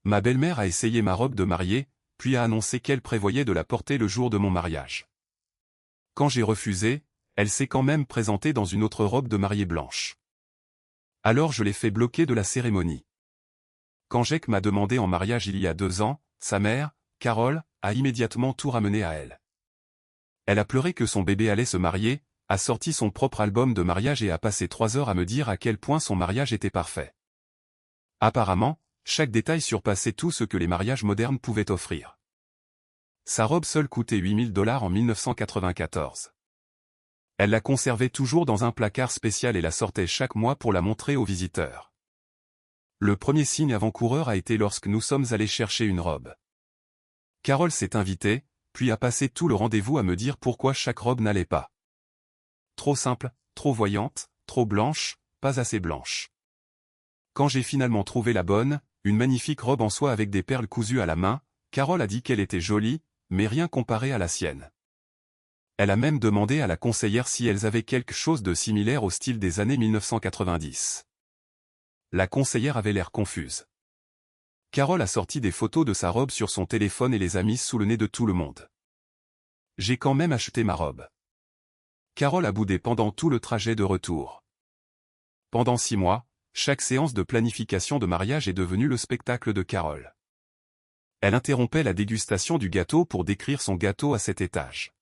Ma belle-mère a essayé ma robe de mariée, puis a annoncé qu'elle prévoyait de la porter le jour de mon mariage. Quand j'ai refusé, elle s'est quand même présentée dans une autre robe de mariée blanche. Alors je l'ai fait bloquer de la cérémonie. Quand Jake m'a demandé en mariage il y a 2 ans, sa mère, Carole, a immédiatement tout ramené à elle. Elle a pleuré que son bébé allait se marier, a sorti son propre album de mariage et a passé 3 heures à me dire à quel point son mariage était parfait. Apparemment, chaque détail surpassait tout ce que les mariages modernes pouvaient offrir. Sa robe seule coûtait $8 000 en 1994. Elle la conservait toujours dans un placard spécial et la sortait chaque mois pour la montrer aux visiteurs. Le premier signe avant-coureur a été lorsque nous sommes allés chercher une robe. Carole s'est invitée, puis a passé tout le rendez-vous à me dire pourquoi chaque robe n'allait pas. Trop simple, trop voyante, trop blanche, pas assez blanche. Quand j'ai finalement trouvé la bonne, une magnifique robe en soie avec des perles cousues à la main, Carole a dit qu'elle était jolie, mais rien comparé à la sienne. Elle a même demandé à la conseillère si elles avaient quelque chose de similaire au style des années 1990. La conseillère avait l'air confuse. Carole a sorti des photos de sa robe sur son téléphone et les a mises sous le nez de tout le monde. J'ai quand même acheté ma robe. Carole a boudé pendant tout le trajet de retour. Pendant 6 mois, chaque séance de planification de mariage est devenue le spectacle de Carole. Elle interrompait la dégustation du gâteau pour décrire son gâteau à 7 étages.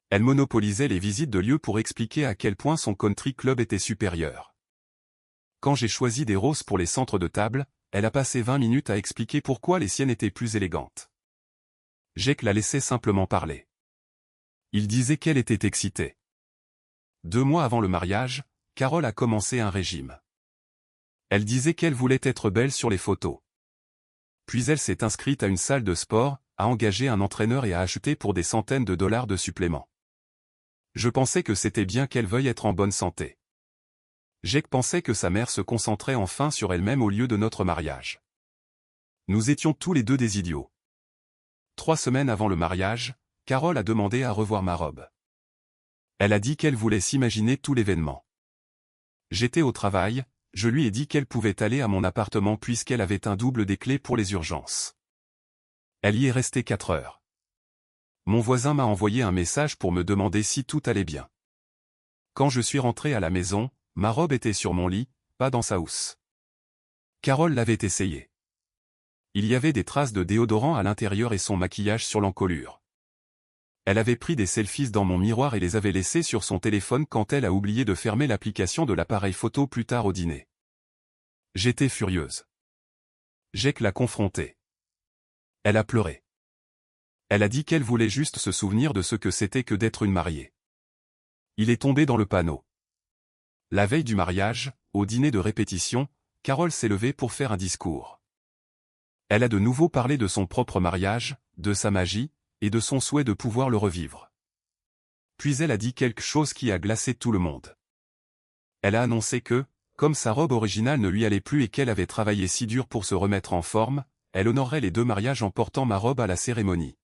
Elle monopolisait les visites de lieux pour expliquer à quel point son country club était supérieur. Quand j'ai choisi des roses pour les centres de table, elle a passé 20 minutes à expliquer pourquoi les siennes étaient plus élégantes. Jake la laissait simplement parler. Il disait qu'elle était excitée. 2 mois avant le mariage, Carole a commencé un régime. Elle disait qu'elle voulait être belle sur les photos. Puis elle s'est inscrite à une salle de sport, a engagé un entraîneur et a acheté pour des centaines de dollars de suppléments. Je pensais que c'était bien qu'elle veuille être en bonne santé. Jake pensait que sa mère se concentrait enfin sur elle-même au lieu de notre mariage. Nous étions tous les deux des idiots. 3 semaines avant le mariage, Carole a demandé à revoir ma robe. Elle a dit qu'elle voulait s'imaginer tout l'événement. J'étais au travail, je lui ai dit qu'elle pouvait aller à mon appartement puisqu'elle avait un double des clés pour les urgences. Elle y est restée 4 heures. Mon voisin m'a envoyé un message pour me demander si tout allait bien. Quand je suis rentré à la maison, ma robe était sur mon lit, pas dans sa housse. Carole l'avait essayée. Il y avait des traces de déodorant à l'intérieur et son maquillage sur l'encolure. Elle avait pris des selfies dans mon miroir et les avait laissés sur son téléphone quand elle a oublié de fermer l'application de l'appareil photo plus tard au dîner. J'étais furieuse. Jake l'a confrontée. Elle a pleuré. Elle a dit qu'elle voulait juste se souvenir de ce que c'était que d'être une mariée. Il est tombé dans le panneau. La veille du mariage, au dîner de répétition, Carole s'est levée pour faire un discours. Elle a de nouveau parlé de son propre mariage, de sa magie, et de son souhait de pouvoir le revivre. Puis elle a dit quelque chose qui a glacé tout le monde. Elle a annoncé que, comme sa robe originale ne lui allait plus et qu'elle avait travaillé si dur pour se remettre en forme, elle honorerait les 2 mariages en portant ma robe à la cérémonie.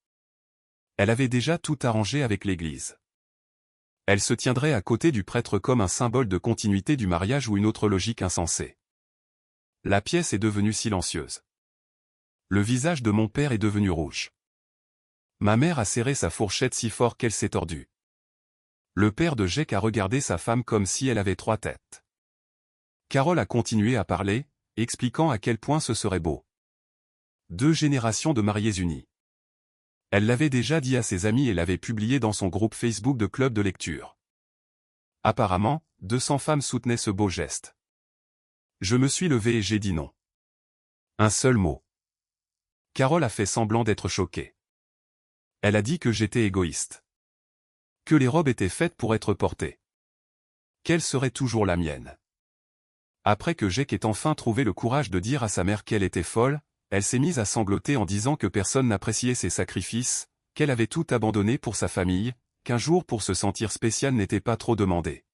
Elle avait déjà tout arrangé avec l'église. Elle se tiendrait à côté du prêtre comme un symbole de continuité du mariage ou une autre logique insensée. La pièce est devenue silencieuse. Le visage de mon père est devenu rouge. Ma mère a serré sa fourchette si fort qu'elle s'est tordue. Le père de Jake a regardé sa femme comme si elle avait 3 têtes. Carole a continué à parler, expliquant à quel point ce serait beau. 2 générations de mariés unis. Elle l'avait déjà dit à ses amis et l'avait publié dans son groupe Facebook de club de lecture. Apparemment, 200 femmes soutenaient ce beau geste. Je me suis levé et j'ai dit non. Un seul mot. Carole a fait semblant d'être choquée. Elle a dit que j'étais égoïste. Que les robes étaient faites pour être portées. Qu'elle serait toujours la mienne. Après que Jake ait enfin trouvé le courage de dire à sa mère qu'elle était folle, elle s'est mise à sangloter en disant que personne n'appréciait ses sacrifices, qu'elle avait tout abandonné pour sa famille, qu'un jour pour se sentir spécial n'était pas trop demandé.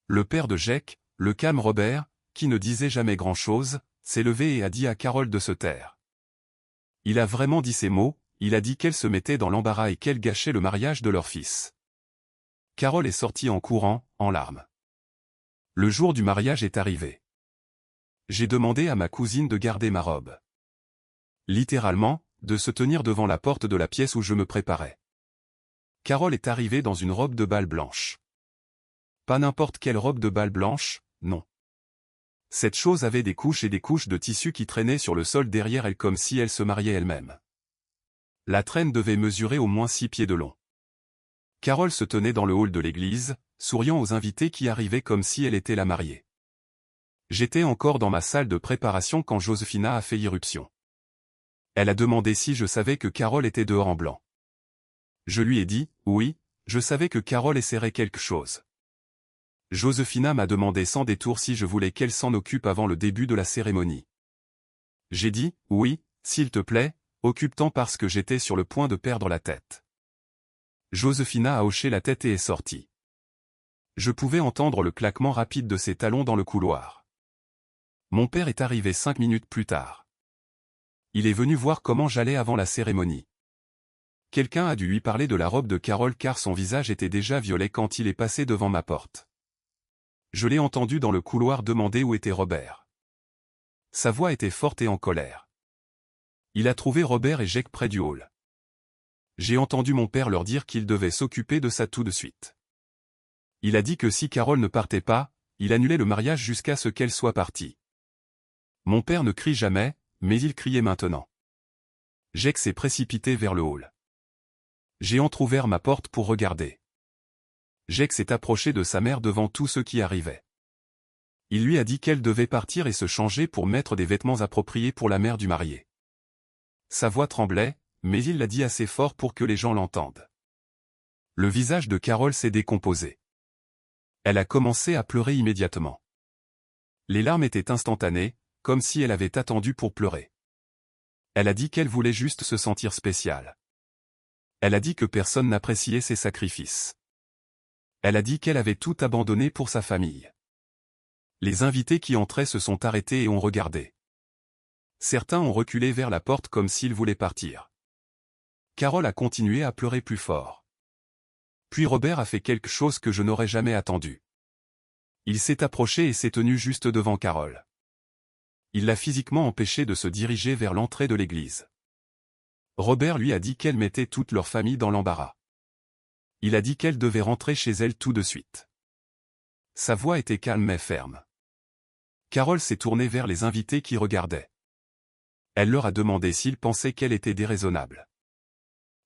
Le père de Jake, le calme Robert, qui ne disait jamais grand-chose, s'est levé et a dit à Carole de se taire. Il a vraiment dit ces mots, il a dit qu'elle se mettait dans l'embarras et qu'elle gâchait le mariage de leur fils. Carole est sortie en courant, en larmes. Le jour du mariage est arrivé. J'ai demandé à ma cousine de garder ma robe. littéralement, de se tenir devant la porte de la pièce où je me préparais. Carole est arrivée dans une robe de bal blanche. Pas n'importe quelle robe de bal blanche, non. Cette chose avait des couches et des couches de tissu qui traînaient sur le sol derrière elle comme si elle se mariait elle-même. La traîne devait mesurer au moins 6 pieds de long. Carole se tenait dans le hall de l'église, souriant aux invités qui arrivaient comme si elle était la mariée. J'étais encore dans ma salle de préparation quand Josefina a fait irruption. Elle a demandé si je savais que Carole était dehors en blanc. Je lui ai dit, oui, je savais que Carole essaierait quelque chose. Josefina m'a demandé sans détour si je voulais qu'elle s'en occupe avant le début de la cérémonie. J'ai dit, oui, s'il te plaît, occupe-t'en parce que j'étais sur le point de perdre la tête. Josefina a hoché la tête et est sortie. Je pouvais entendre le claquement rapide de ses talons dans le couloir. Mon père est arrivé 5 minutes plus tard. Il est venu voir comment j'allais avant la cérémonie. Quelqu'un a dû lui parler de la robe de Carole car son visage était déjà violet quand il est passé devant ma porte. Je l'ai entendu dans le couloir demander où était Robert. Sa voix était forte et en colère. Il a trouvé Robert et Jake près du hall. J'ai entendu mon père leur dire qu'il devait s'occuper de ça tout de suite. Il a dit que si Carole ne partait pas, il annulait le mariage jusqu'à ce qu'elle soit partie. Mon père ne crie jamais, mais il criait maintenant. Jake s'est précipité vers le hall. J'ai entrouvert ma porte pour regarder. Jake s'est approché de sa mère devant tous ceux qui arrivaient. Il lui a dit qu'elle devait partir et se changer pour mettre des vêtements appropriés pour la mère du marié. Sa voix tremblait, mais il l'a dit assez fort pour que les gens l'entendent. Le visage de Carole s'est décomposé. Elle a commencé à pleurer immédiatement. Les larmes étaient instantanées, comme si elle avait attendu pour pleurer. Elle a dit qu'elle voulait juste se sentir spéciale. Elle a dit que personne n'appréciait ses sacrifices. Elle a dit qu'elle avait tout abandonné pour sa famille. Les invités qui entraient se sont arrêtés et ont regardé. Certains ont reculé vers la porte comme s'ils voulaient partir. Carole a continué à pleurer plus fort. Puis Robert a fait quelque chose que je n'aurais jamais attendu. Il s'est approché et s'est tenu juste devant Carole. Il l'a physiquement empêchée de se diriger vers l'entrée de l'église. Robert lui a dit qu'elle mettait toute leur famille dans l'embarras. Il a dit qu'elle devait rentrer chez elle tout de suite. Sa voix était calme mais ferme. Carole s'est tournée vers les invités qui regardaient. Elle leur a demandé s'ils pensaient qu'elle était déraisonnable.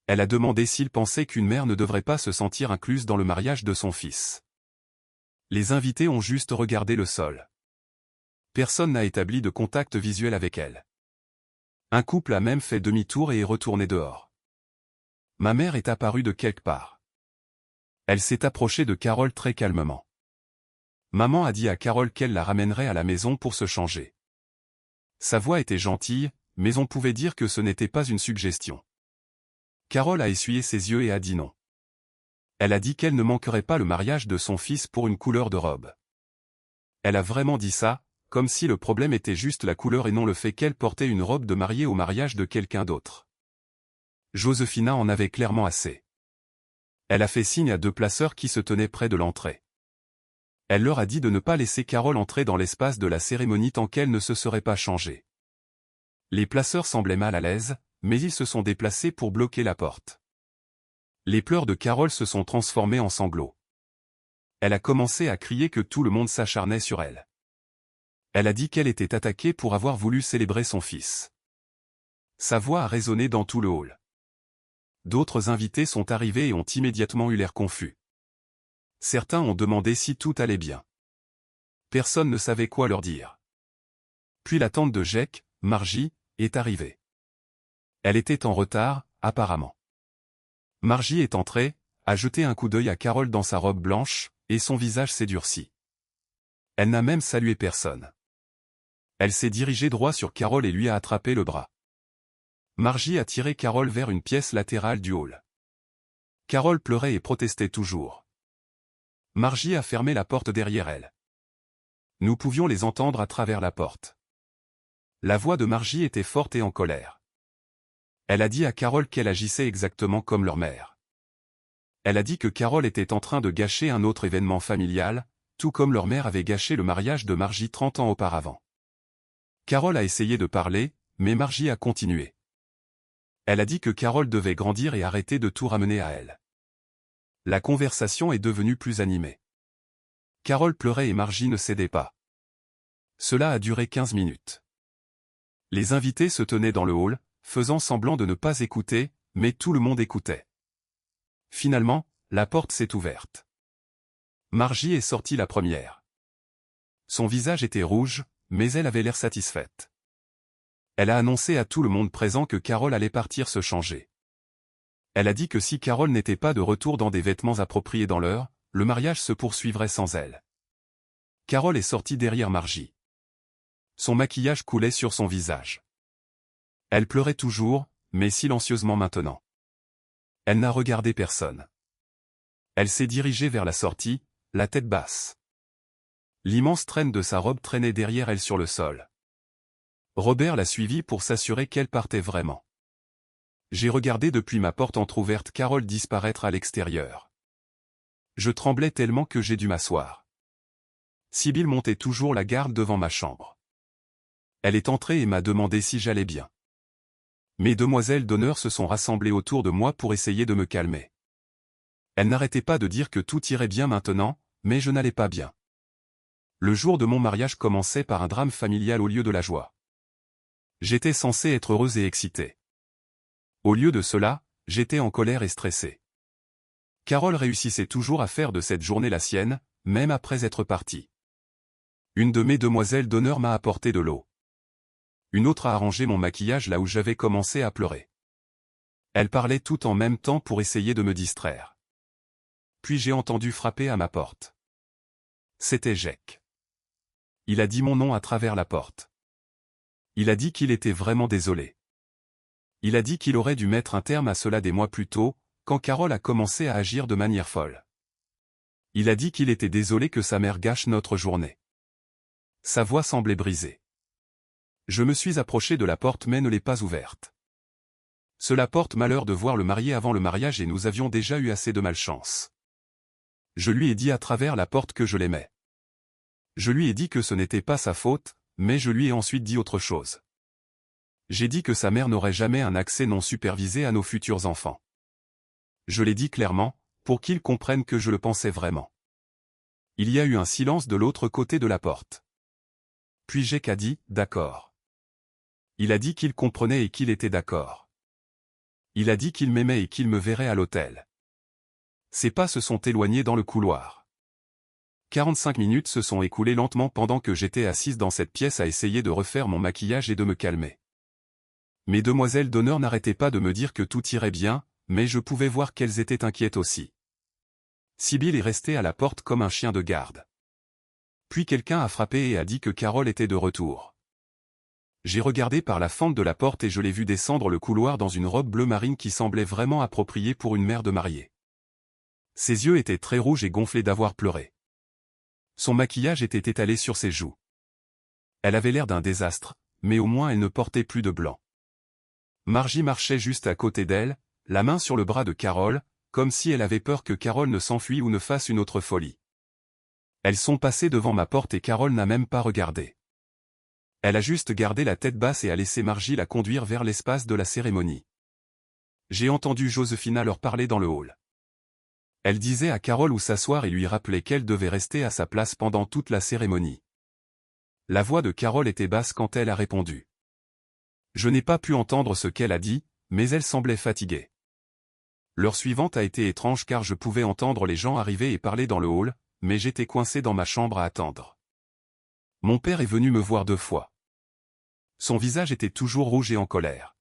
Elle a demandé s'ils pensaient qu'une mère ne devrait pas se sentir incluse dans le mariage de son fils. Les invités ont juste regardé le sol. Personne n'a établi de contact visuel avec elle. Un couple a même fait demi-tour et est retourné dehors. Ma mère est apparue de quelque part. Elle s'est approchée de Carole très calmement. Maman a dit à Carole qu'elle la ramènerait à la maison pour se changer. Sa voix était gentille, mais on pouvait dire que ce n'était pas une suggestion. Carole a essuyé ses yeux et a dit non. Elle a dit qu'elle ne manquerait pas le mariage de son fils pour une couleur de robe. Elle a vraiment dit ça, comme si le problème était juste la couleur et non le fait qu'elle portait une robe de mariée au mariage de quelqu'un d'autre. Josefina en avait clairement assez. Elle a fait signe à 2 placeurs qui se tenaient près de l'entrée. Elle leur a dit de ne pas laisser Carole entrer dans l'espace de la cérémonie tant qu'elle ne se serait pas changée. Les placeurs semblaient mal à l'aise, mais ils se sont déplacés pour bloquer la porte. Les pleurs de Carole se sont transformés en sanglots. Elle a commencé à crier que tout le monde s'acharnait sur elle. Elle a dit qu'elle était attaquée pour avoir voulu célébrer son fils. Sa voix a résonné dans tout le hall. D'autres invités sont arrivés et ont immédiatement eu l'air confus. Certains ont demandé si tout allait bien. Personne ne savait quoi leur dire. Puis la tante de Jake, Margie, est arrivée. Elle était en retard, apparemment. Margie est entrée, a jeté un coup d'œil à Carole dans sa robe blanche, et son visage s'est durci. Elle n'a même salué personne. Elle s'est dirigée droit sur Carole et lui a attrapé le bras. Margie a tiré Carole vers une pièce latérale du hall. Carole pleurait et protestait toujours. Margie a fermé la porte derrière elle. Nous pouvions les entendre à travers la porte. La voix de Margie était forte et en colère. Elle a dit à Carole qu'elle agissait exactement comme leur mère. Elle a dit que Carole était en train de gâcher un autre événement familial, tout comme leur mère avait gâché le mariage de Margie 30 ans auparavant. Carole a essayé de parler, mais Margie a continué. Elle a dit que Carole devait grandir et arrêter de tout ramener à elle. La conversation est devenue plus animée. Carole pleurait et Margie ne cédait pas. Cela a duré 15 minutes. Les invités se tenaient dans le hall, faisant semblant de ne pas écouter, mais tout le monde écoutait. Finalement, la porte s'est ouverte. Margie est sortie la première. Son visage était rouge, mais elle avait l'air satisfaite. Elle a annoncé à tout le monde présent que Carole allait partir se changer. Elle a dit que si Carole n'était pas de retour dans des vêtements appropriés dans l'heure, le mariage se poursuivrait sans elle. Carole est sortie derrière Margie. Son maquillage coulait sur son visage. Elle pleurait toujours, mais silencieusement maintenant. Elle n'a regardé personne. Elle s'est dirigée vers la sortie, la tête basse. L'immense traîne de sa robe traînait derrière elle sur le sol. Robert l'a suivie pour s'assurer qu'elle partait vraiment. J'ai regardé depuis ma porte entr'ouverte Carole disparaître à l'extérieur. Je tremblais tellement que j'ai dû m'asseoir. Sibylle montait toujours la garde devant ma chambre. Elle est entrée et m'a demandé si j'allais bien. Mes demoiselles d'honneur se sont rassemblées autour de moi pour essayer de me calmer. Elles n'arrêtaient pas de dire que tout irait bien maintenant, mais je n'allais pas bien. Le jour de mon mariage commençait par un drame familial au lieu de la joie. J'étais censé être heureuse et excitée. Au lieu de cela, j'étais en colère et stressée. Carole réussissait toujours à faire de cette journée la sienne, même après être partie. Une de mes demoiselles d'honneur m'a apporté de l'eau. Une autre a arrangé mon maquillage là où j'avais commencé à pleurer. Elle parlait tout en même temps pour essayer de me distraire. Puis j'ai entendu frapper à ma porte. C'était Jake. Il a dit mon nom à travers la porte. Il a dit qu'il était vraiment désolé. Il a dit qu'il aurait dû mettre un terme à cela des mois plus tôt, quand Carole a commencé à agir de manière folle. Il a dit qu'il était désolé que sa mère gâche notre journée. Sa voix semblait brisée. Je me suis approché de la porte mais ne l'ai pas ouverte. Cela porte malheur de voir le marié avant le mariage et nous avions déjà eu assez de malchance. Je lui ai dit à travers la porte que je l'aimais. Je lui ai dit que ce n'était pas sa faute, mais je lui ai ensuite dit autre chose. J'ai dit que sa mère n'aurait jamais un accès non supervisé à nos futurs enfants. Je l'ai dit clairement, pour qu'il comprenne que je le pensais vraiment. Il y a eu un silence de l'autre côté de la porte. Puis Jake a dit « D'accord ». Il a dit qu'il comprenait et qu'il était d'accord. Il a dit qu'il m'aimait et qu'il me verrait à l'hôtel. Ses pas se sont éloignés dans le couloir. 45 minutes se sont écoulées lentement pendant que j'étais assise dans cette pièce à essayer de refaire mon maquillage et de me calmer. Mes demoiselles d'honneur n'arrêtaient pas de me dire que tout irait bien, mais je pouvais voir qu'elles étaient inquiètes aussi. Sibylle est restée à la porte comme un chien de garde. Puis quelqu'un a frappé et a dit que Carole était de retour. J'ai regardé par la fente de la porte et je l'ai vue descendre le couloir dans une robe bleu marine qui semblait vraiment appropriée pour une mère de mariée. Ses yeux étaient très rouges et gonflés d'avoir pleuré. Son maquillage était étalé sur ses joues. Elle avait l'air d'un désastre, mais au moins elle ne portait plus de blanc. Margie marchait juste à côté d'elle, la main sur le bras de Carole, comme si elle avait peur que Carole ne s'enfuit ou ne fasse une autre folie. Elles sont passées devant ma porte et Carole n'a même pas regardé. Elle a juste gardé la tête basse et a laissé Margie la conduire vers l'espace de la cérémonie. J'ai entendu Joséphina leur parler dans le hall. Elle disait à Carole où s'asseoir et lui rappelait qu'elle devait rester à sa place pendant toute la cérémonie. La voix de Carole était basse quand elle a répondu. Je n'ai pas pu entendre ce qu'elle a dit, mais elle semblait fatiguée. L'heure suivante a été étrange car je pouvais entendre les gens arriver et parler dans le hall, mais j'étais coincé dans ma chambre à attendre. Mon père est venu me voir 2 fois. Son visage était toujours rouge et en colère.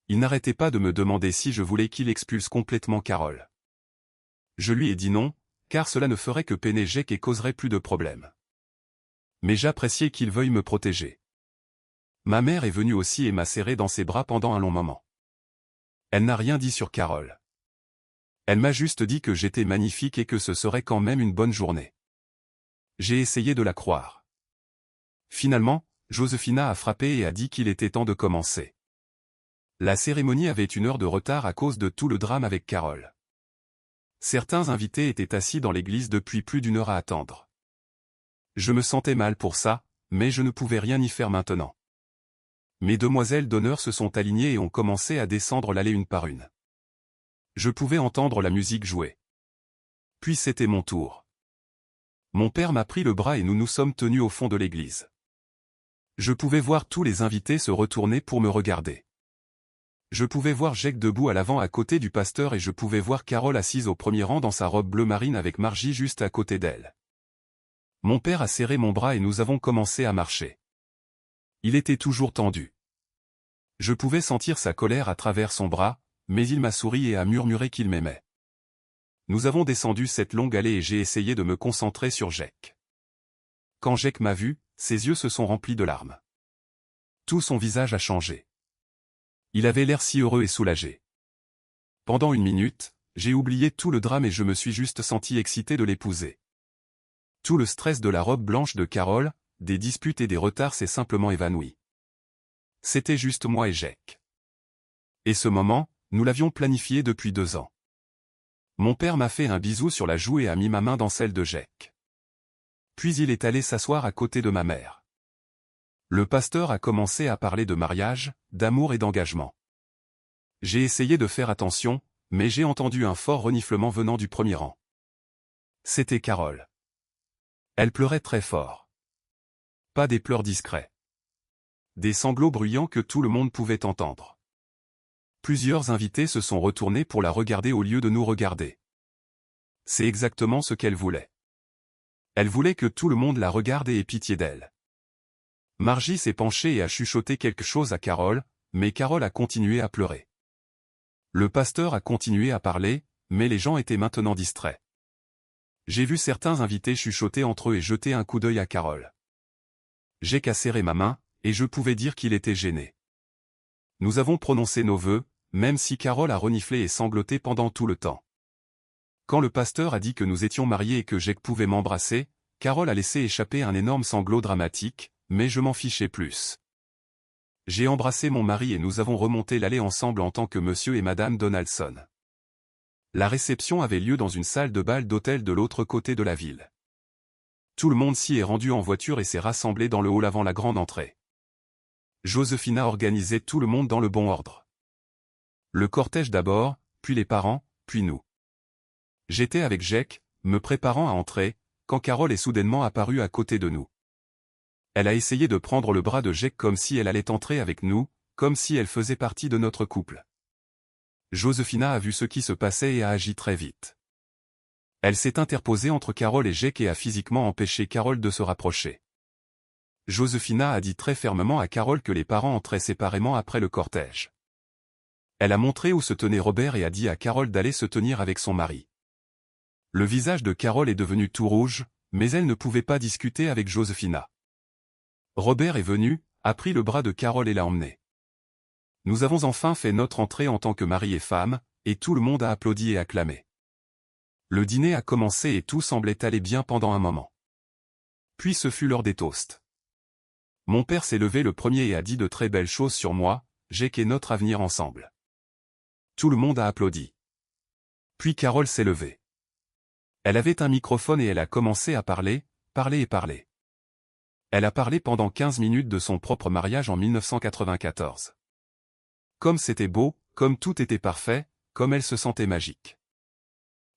Il n'arrêtait pas de me demander si je voulais qu'il expulse complètement Carole. Je lui ai dit non, car cela ne ferait que peiner Jake et causerait plus de problèmes. Mais j'appréciais qu'il veuille me protéger. Ma mère est venue aussi et m'a serré dans ses bras pendant un long moment. Elle n'a rien dit sur Carole. Elle m'a juste dit que j'étais magnifique et que ce serait quand même une bonne journée. J'ai essayé de la croire. Finalement, Joséphina a frappé et a dit qu'il était temps de commencer. La cérémonie avait 1 heure de retard à cause de tout le drame avec Carole. Certains invités étaient assis dans l'église depuis plus d'1 heure à attendre. Je me sentais mal pour ça, mais je ne pouvais rien y faire maintenant. Mes demoiselles d'honneur se sont alignées et ont commencé à descendre l'allée une par une. Je pouvais entendre la musique jouer. Puis c'était mon tour. Mon père m'a pris le bras et nous nous sommes tenus au fond de l'église. Je pouvais voir tous les invités se retourner pour me regarder. Je pouvais voir Jake debout à l'avant à côté du pasteur et je pouvais voir Carole assise au premier rang dans sa robe bleu marine avec Margie juste à côté d'elle. Mon père a serré mon bras et nous avons commencé à marcher. Il était toujours tendu. Je pouvais sentir sa colère à travers son bras, mais il m'a souri et a murmuré qu'il m'aimait. Nous avons descendu cette longue allée et j'ai essayé de me concentrer sur Jake. Quand Jake m'a vu, ses yeux se sont remplis de larmes. Tout son visage a changé. Il avait l'air si heureux et soulagé. Pendant une minute, j'ai oublié tout le drame et je me suis juste senti excité de l'épouser. Tout le stress de la robe blanche de Carole, des disputes et des retards s'est simplement évanoui. C'était juste moi et Jake. Et ce moment, nous l'avions planifié depuis 2 ans. Mon père m'a fait un bisou sur la joue et a mis ma main dans celle de Jake. Puis il est allé s'asseoir à côté de ma mère. Le pasteur a commencé à parler de mariage, d'amour et d'engagement. J'ai essayé de faire attention, mais j'ai entendu un fort reniflement venant du premier rang. C'était Carole. Elle pleurait très fort. Pas des pleurs discrets. Des sanglots bruyants que tout le monde pouvait entendre. Plusieurs invités se sont retournés pour la regarder au lieu de nous regarder. C'est exactement ce qu'elle voulait. Elle voulait que tout le monde la regarde et ait pitié d'elle. Margie s'est penchée et a chuchoté quelque chose à Carole, mais Carole a continué à pleurer. Le pasteur a continué à parler, mais les gens étaient maintenant distraits. J'ai vu certains invités chuchoter entre eux et jeter un coup d'œil à Carole. Jake a serré ma main, et je pouvais dire qu'il était gêné. Nous avons prononcé nos vœux, même si Carole a reniflé et sangloté pendant tout le temps. Quand le pasteur a dit que nous étions mariés et que Jake pouvait m'embrasser, Carole a laissé échapper un énorme sanglot dramatique, mais je m'en fichais plus. J'ai embrassé mon mari et nous avons remonté l'allée ensemble en tant que monsieur et madame Donaldson. La réception avait lieu dans une salle de bal d'hôtel de l'autre côté de la ville. Tout le monde s'y est rendu en voiture et s'est rassemblé dans le hall avant la grande entrée. Joséphina organisait tout le monde dans le bon ordre. Le cortège d'abord, puis les parents, puis nous. J'étais avec Jake, me préparant à entrer, quand Carole est soudainement apparue à côté de nous. Elle a essayé de prendre le bras de Jake comme si elle allait entrer avec nous, comme si elle faisait partie de notre couple. Joséphina a vu ce qui se passait et a agi très vite. Elle s'est interposée entre Carole et Jake et a physiquement empêché Carole de se rapprocher. Joséphina a dit très fermement à Carole que les parents entraient séparément après le cortège. Elle a montré où se tenait Robert et a dit à Carole d'aller se tenir avec son mari. Le visage de Carole est devenu tout rouge, mais elle ne pouvait pas discuter avec Joséphina. Robert est venu, a pris le bras de Carole et l'a emmenée. Nous avons enfin fait notre entrée en tant que mari et femme, et tout le monde a applaudi et acclamé. Le dîner a commencé et tout semblait aller bien pendant un moment. Puis ce fut l'heure des toasts. Mon père s'est levé le premier et a dit de très belles choses sur moi, Jake et notre avenir ensemble. Tout le monde a applaudi. Puis Carole s'est levée. Elle avait un microphone et elle a commencé à parler, parler et parler. Elle a parlé pendant 15 minutes de son propre mariage en 1994. Comme c'était beau, comme tout était parfait, comme elle se sentait magique.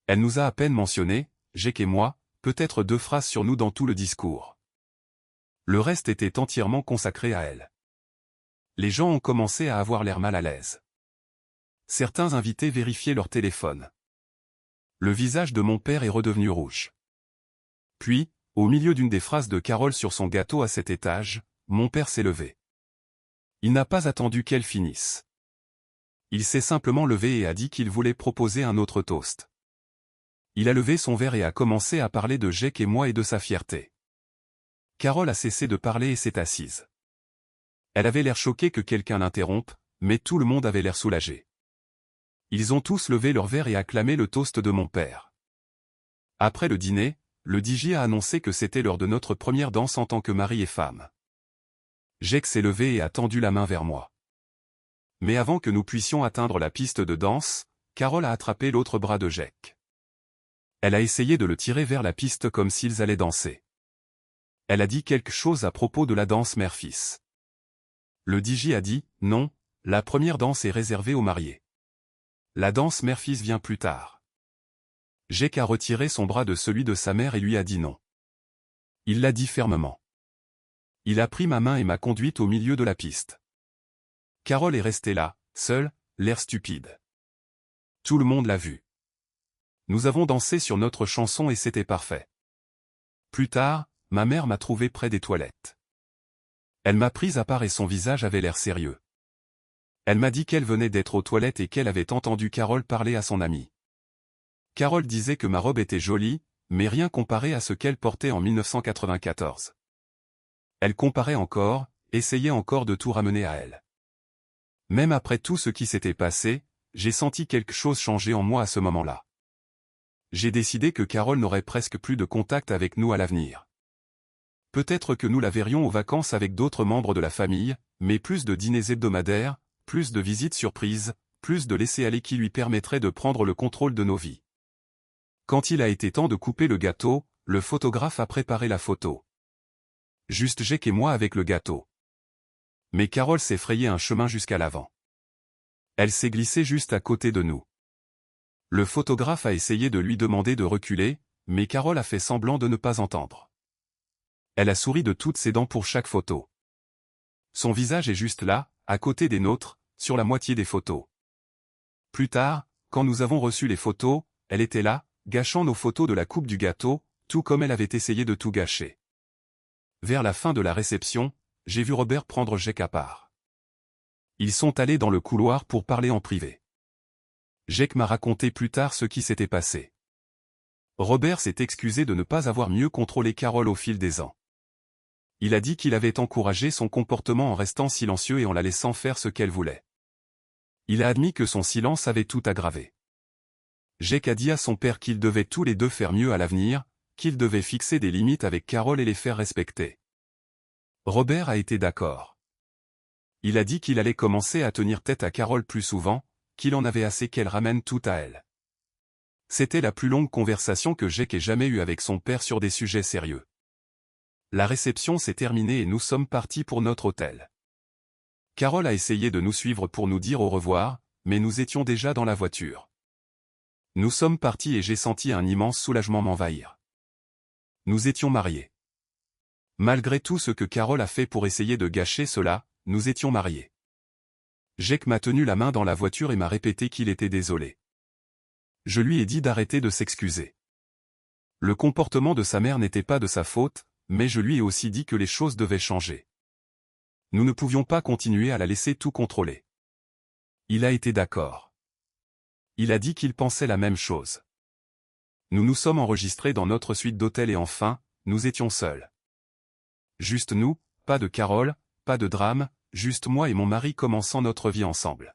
Elle nous a à peine mentionné, Jake et moi, peut-être 2 phrases sur nous dans tout le discours. Le reste était entièrement consacré à elle. Les gens ont commencé à avoir l'air mal à l'aise. Certains invités vérifiaient leur téléphone. Le visage de mon père est redevenu rouge. Puis, au milieu d'une des phrases de Carole sur son gâteau à cet étage, mon père s'est levé. Il n'a pas attendu qu'elle finisse. Il s'est simplement levé et a dit qu'il voulait proposer un autre toast. Il a levé son verre et a commencé à parler de Jake et moi et de sa fierté. Carole a cessé de parler et s'est assise. Elle avait l'air choquée que quelqu'un l'interrompe, mais tout le monde avait l'air soulagé. Ils ont tous levé leur verre et acclamé le toast de mon père. Après le dîner, le DJ a annoncé que c'était l'heure de notre première danse en tant que mari et femme. Jake s'est levé et a tendu la main vers moi. Mais avant que nous puissions atteindre la piste de danse, Carole a attrapé l'autre bras de Jake. Elle a essayé de le tirer vers la piste comme s'ils allaient danser. Elle a dit quelque chose à propos de la danse mère-fils. Le DJ a dit, non, la première danse est réservée aux mariés. La danse mère-fils vient plus tard. Jake a retiré son bras de celui de sa mère et lui a dit non. Il l'a dit fermement. Il a pris ma main et m'a conduite au milieu de la piste. Carole est restée là, seule, l'air stupide. Tout le monde l'a vu. Nous avons dansé sur notre chanson et c'était parfait. Plus tard, ma mère m'a trouvé près des toilettes. Elle m'a prise à part et son visage avait l'air sérieux. Elle m'a dit qu'elle venait d'être aux toilettes et qu'elle avait entendu Carole parler à son amie. Carole disait que ma robe était jolie, mais rien comparé à ce qu'elle portait en 1994. Elle comparait encore, essayait encore de tout ramener à elle. Même après tout ce qui s'était passé, j'ai senti quelque chose changer en moi à ce moment-là. J'ai décidé que Carole n'aurait presque plus de contact avec nous à l'avenir. Peut-être que nous la verrions aux vacances avec d'autres membres de la famille, mais plus de dîners hebdomadaires, plus de visites surprises, plus de laisser-aller qui lui permettrait de prendre le contrôle de nos vies. Quand il a été temps de couper le gâteau, le photographe a préparé la photo. Juste Jake et moi avec le gâteau. Mais Carole s'est frayé un chemin jusqu'à l'avant. Elle s'est glissée juste à côté de nous. Le photographe a essayé de lui demander de reculer, mais Carole a fait semblant de ne pas entendre. Elle a souri de toutes ses dents pour chaque photo. Son visage est juste là, à côté des nôtres, sur la moitié des photos. Plus tard, quand nous avons reçu les photos, elle était là, gâchant nos photos de la coupe du gâteau, tout comme elle avait essayé de tout gâcher. Vers la fin de la réception, j'ai vu Robert prendre Jake à part. Ils sont allés dans le couloir pour parler en privé. Jake m'a raconté plus tard ce qui s'était passé. Robert s'est excusé de ne pas avoir mieux contrôlé Carole au fil des ans. Il a dit qu'il avait encouragé son comportement en restant silencieux et en la laissant faire ce qu'elle voulait. Il a admis que son silence avait tout aggravé. Jake a dit à son père qu'ils devaient tous les deux faire mieux à l'avenir, qu'ils devaient fixer des limites avec Carole et les faire respecter. Robert a été d'accord. Il a dit qu'il allait commencer à tenir tête à Carole plus souvent, qu'il en avait assez qu'elle ramène tout à elle. C'était la plus longue conversation que Jake ait jamais eue avec son père sur des sujets sérieux. La réception s'est terminée et nous sommes partis pour notre hôtel. Carole a essayé de nous suivre pour nous dire au revoir, mais nous étions déjà dans la voiture. Nous sommes partis et j'ai senti un immense soulagement m'envahir. Nous étions mariés. Malgré tout ce que Carole a fait pour essayer de gâcher cela, nous étions mariés. Jake m'a tenu la main dans la voiture et m'a répété qu'il était désolé. Je lui ai dit d'arrêter de s'excuser. Le comportement de sa mère n'était pas de sa faute, mais je lui ai aussi dit que les choses devaient changer. Nous ne pouvions pas continuer à la laisser tout contrôler. Il a été d'accord. Il a dit qu'il pensait la même chose. Nous nous sommes enregistrés dans notre suite d'hôtel et enfin, nous étions seuls. Juste nous, pas de Carole, pas de drame, juste moi et mon mari commençant notre vie ensemble.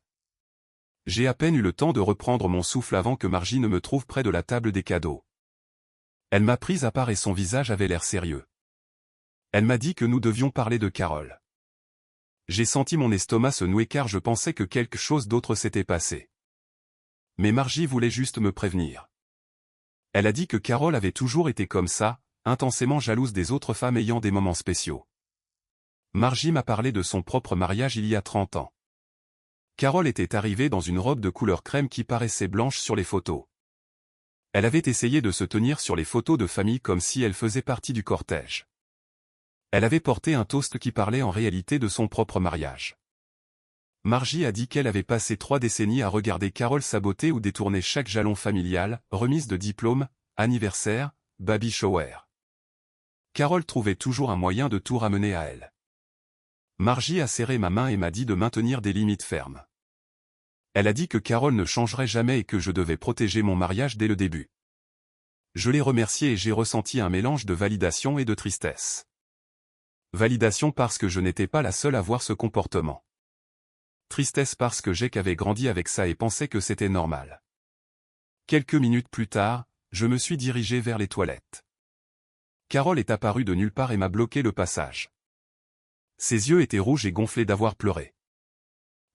J'ai à peine eu le temps de reprendre mon souffle avant que Margie ne me trouve près de la table des cadeaux. Elle m'a prise à part et son visage avait l'air sérieux. Elle m'a dit que nous devions parler de Carole. J'ai senti mon estomac se nouer car je pensais que quelque chose d'autre s'était passé. Mais Margie voulait juste me prévenir. Elle a dit que Carole avait toujours été comme ça, intensément jalouse des autres femmes ayant des moments spéciaux. Margie m'a parlé de son propre mariage il y a 30 ans. Carole était arrivée dans une robe de couleur crème qui paraissait blanche sur les photos. Elle avait essayé de se tenir sur les photos de famille comme si elle faisait partie du cortège. Elle avait porté un toast qui parlait en réalité de son propre mariage. Margie a dit qu'elle avait passé 3 décennies à regarder Carole saboter ou détourner chaque jalon familial, remise de diplôme, anniversaire, baby shower. Carole trouvait toujours un moyen de tout ramener à elle. Margie a serré ma main et m'a dit de maintenir des limites fermes. Elle a dit que Carole ne changerait jamais et que je devais protéger mon mariage dès le début. Je l'ai remerciée et j'ai ressenti un mélange de validation et de tristesse. Validation parce que je n'étais pas la seule à voir ce comportement. Tristesse parce que Jake avait grandi avec ça et pensait que c'était normal. Quelques minutes plus tard, je me suis dirigé vers les toilettes. Carole est apparue de nulle part et m'a bloqué le passage. Ses yeux étaient rouges et gonflés d'avoir pleuré.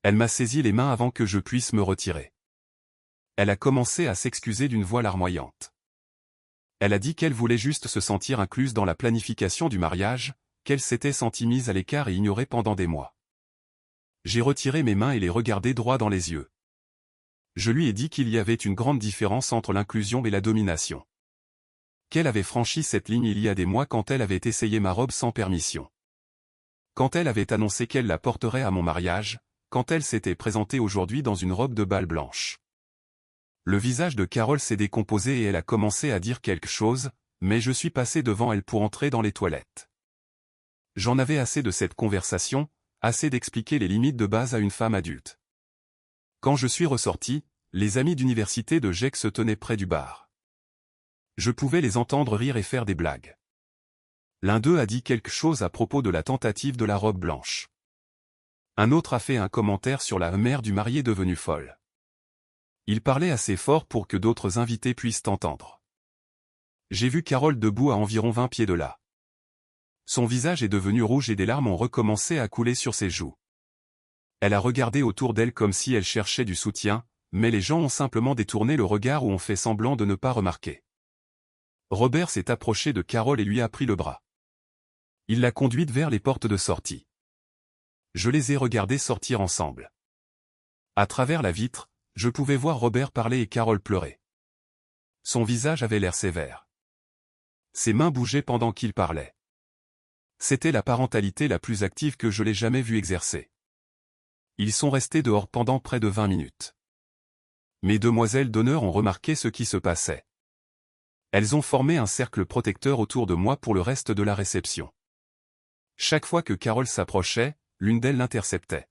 Elle m'a saisi les mains avant que je puisse me retirer. Elle a commencé à s'excuser d'une voix larmoyante. Elle a dit qu'elle voulait juste se sentir incluse dans la planification du mariage, qu'elle s'était sentie mise à l'écart et ignorée pendant des mois. J'ai retiré mes mains et les regardé droit dans les yeux. Je lui ai dit qu'il y avait une grande différence entre l'inclusion et la domination. Qu'elle avait franchi cette ligne il y a des mois quand elle avait essayé ma robe sans permission. Quand elle avait annoncé qu'elle la porterait à mon mariage, quand elle s'était présentée aujourd'hui dans une robe de bal blanche. Le visage de Carole s'est décomposé et elle a commencé à dire quelque chose, mais je suis passé devant elle pour entrer dans les toilettes. J'en avais assez de cette conversation, assez d'expliquer les limites de base à une femme adulte. Quand je suis ressorti, les amis d'université de Jake se tenaient près du bar. Je pouvais les entendre rire et faire des blagues. L'un d'eux a dit quelque chose à propos de la tentative de la robe blanche. Un autre a fait un commentaire sur la mère du marié devenue folle. Il parlait assez fort pour que d'autres invités puissent entendre. J'ai vu Carole debout à environ 20 pieds de là. Son visage est devenu rouge et des larmes ont recommencé à couler sur ses joues. Elle a regardé autour d'elle comme si elle cherchait du soutien, mais les gens ont simplement détourné le regard ou ont fait semblant de ne pas remarquer. Robert s'est approché de Carole et lui a pris le bras. Il l'a conduite vers les portes de sortie. Je les ai regardés sortir ensemble. À travers la vitre, je pouvais voir Robert parler et Carole pleurer. Son visage avait l'air sévère. Ses mains bougeaient pendant qu'il parlait. C'était la parentalité la plus active que je l'ai jamais vue exercer. Ils sont restés dehors pendant près de 20 minutes. Mes demoiselles d'honneur ont remarqué ce qui se passait. Elles ont formé un cercle protecteur autour de moi pour le reste de la réception. Chaque fois que Carole s'approchait, l'une d'elles l'interceptait.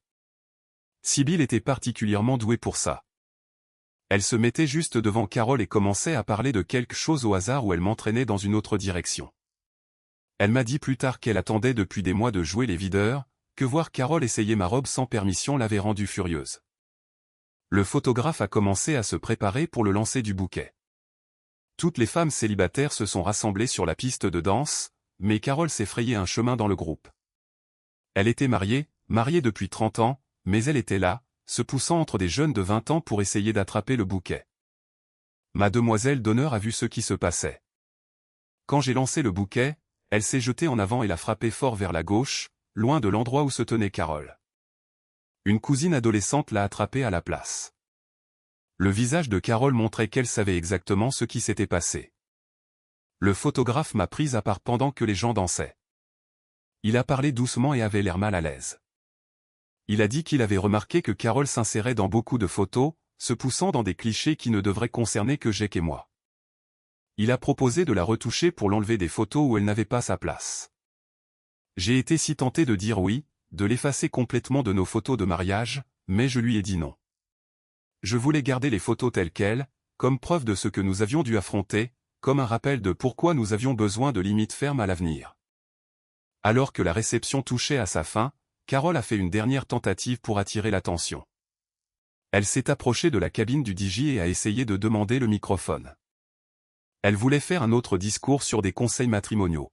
Sibylle était particulièrement douée pour ça. Elle se mettait juste devant Carole et commençait à parler de quelque chose au hasard où elle m'entraînait dans une autre direction. Elle m'a dit plus tard qu'elle attendait depuis des mois de jouer les videurs, que voir Carole essayer ma robe sans permission l'avait rendue furieuse. Le photographe a commencé à se préparer pour le lancer du bouquet. Toutes les femmes célibataires se sont rassemblées sur la piste de danse, mais Carole s'est frayé un chemin dans le groupe. Elle était mariée depuis 30 ans, mais elle était là, se poussant entre des jeunes de 20 ans pour essayer d'attraper le bouquet. Ma demoiselle d'honneur a vu ce qui se passait. Quand j'ai lancé le bouquet, elle s'est jetée en avant et l'a frappé fort vers la gauche, loin de l'endroit où se tenait Carole. Une cousine adolescente l'a attrapée à la place. Le visage de Carole montrait qu'elle savait exactement ce qui s'était passé. Le photographe m'a prise à part pendant que les gens dansaient. Il a parlé doucement et avait l'air mal à l'aise. Il a dit qu'il avait remarqué que Carole s'insérait dans beaucoup de photos, se poussant dans des clichés qui ne devraient concerner que Jake et moi. Il a proposé de la retoucher pour l'enlever des photos où elle n'avait pas sa place. J'ai été si tenté de dire oui, de l'effacer complètement de nos photos de mariage, mais je lui ai dit non. Je voulais garder les photos telles quelles, comme preuve de ce que nous avions dû affronter, comme un rappel de pourquoi nous avions besoin de limites fermes à l'avenir. Alors que la réception touchait à sa fin, Carole a fait une dernière tentative pour attirer l'attention. Elle s'est approchée de la cabine du DJ et a essayé de demander le microphone. Elle voulait faire un autre discours sur des conseils matrimoniaux.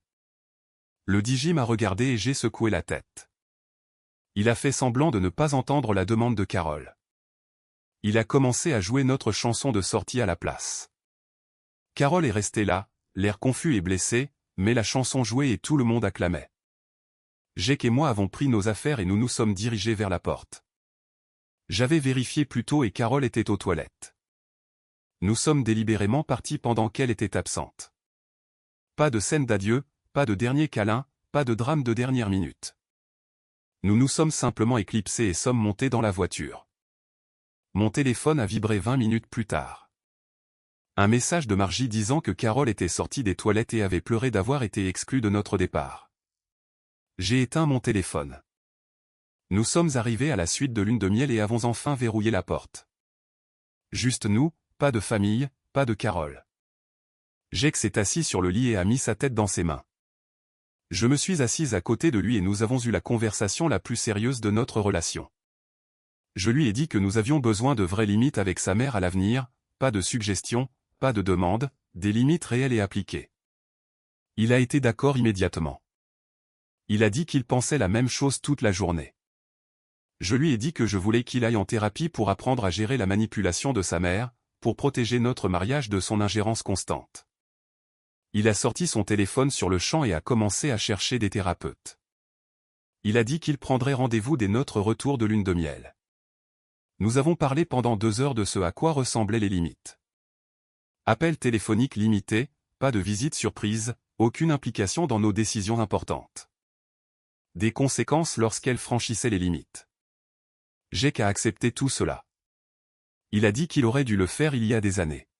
Le DJ m'a regardé et j'ai secoué la tête. Il a fait semblant de ne pas entendre la demande de Carole. Il a commencé à jouer notre chanson de sortie à la place. Carole est restée là, l'air confus et blessé, mais la chanson jouait et tout le monde acclamait. Jake et moi avons pris nos affaires et nous nous sommes dirigés vers la porte. J'avais vérifié plus tôt et Carole était aux toilettes. Nous sommes délibérément partis pendant qu'elle était absente. Pas de scène d'adieu, pas de dernier câlin, pas de drame de dernière minute. Nous nous sommes simplement éclipsés et sommes montés dans la voiture. Mon téléphone a vibré 20 minutes plus tard. Un message de Margie disant que Carole était sortie des toilettes et avait pleuré d'avoir été exclue de notre départ. J'ai éteint mon téléphone. Nous sommes arrivés à la suite de lune de miel et avons enfin verrouillé la porte. Juste nous, pas de famille, pas de Carole. Jake s'est assis sur le lit et a mis sa tête dans ses mains. Je me suis assise à côté de lui et nous avons eu la conversation la plus sérieuse de notre relation. Je lui ai dit que nous avions besoin de vraies limites avec sa mère à l'avenir, pas de suggestions, pas de demandes, des limites réelles et appliquées. Il a été d'accord immédiatement. Il a dit qu'il pensait la même chose toute la journée. Je lui ai dit que je voulais qu'il aille en thérapie pour apprendre à gérer la manipulation de sa mère, pour protéger notre mariage de son ingérence constante. Il a sorti son téléphone sur le champ et a commencé à chercher des thérapeutes. Il a dit qu'il prendrait rendez-vous dès notre retour de lune de miel. Nous avons parlé pendant 2 heures de ce à quoi ressemblaient les limites. Appel téléphonique limité, pas de visite surprise, aucune implication dans nos décisions importantes. Des conséquences lorsqu'elle franchissait les limites. Jake a accepté tout cela. Il a dit qu'il aurait dû le faire il y a des années.